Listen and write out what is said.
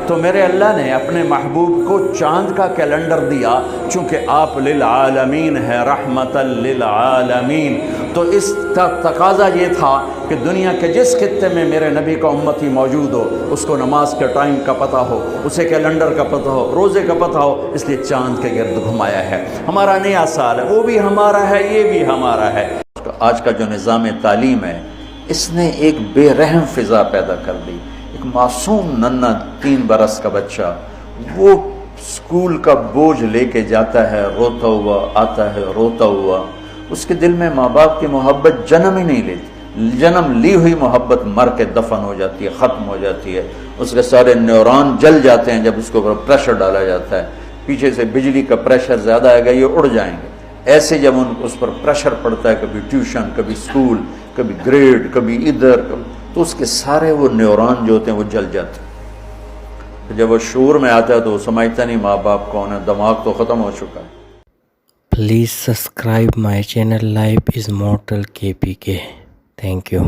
تو میرے اللہ نے اپنے محبوب کو چاند کا کیلنڈر دیا، چونکہ آپ للعالمین ہے، رحمت للعالمین۔ تو اس کا تقاضا یہ تھا کہ دنیا کے جس خطے میں میرے نبی کا امتی موجود ہو، اس کو نماز کے ٹائم کا پتہ ہو، اسے کیلنڈر کا پتہ ہو، روزے کا پتہ ہو، اس لیے چاند کے گرد گھمایا ہے۔ ہمارا نیا سال ہے، وہ بھی ہمارا ہے، یہ بھی ہمارا ہے۔ آج کا جو نظام تعلیم ہے، اس نے ایک بے رحم فضا پیدا کر دی۔ ایک معصوم ننھا 3 برس کا بچہ وہ اسکول کا بوجھ لے کے جاتا ہے، روتا ہوا آتا ہے، روتا ہوا۔ اس کے دل میں ماں باپ کی محبت جنم ہی نہیں لیتی، جنم لی ہوئی محبت مر کے دفن ہو جاتی ہے، ختم ہو جاتی ہے۔ اس کے سارے نیورون جل جاتے ہیں جب اس کے اوپر پریشر ڈالا جاتا ہے، پیچھے سے بجلی کا پریشر زیادہ آئے گا، یہ اڑ جائیں گے۔ ایسے جب اس پر پریشر پڑتا ہے، کبھی ٹیوشن، کبھی اسکول، کبھی گریڈ، کبھی ادھر، تو اس کے سارے وہ نیورون جو ہوتے ہیں وہ جل جاتے ہیں۔ جب وہ شعور میں آتا ہے تو وہ سمجھتا نہیں ماں باپ کون ہے، دماغ تو ختم ہو چکا ہے۔ Please subscribe my channel Lifeismortalkpk. Thank you.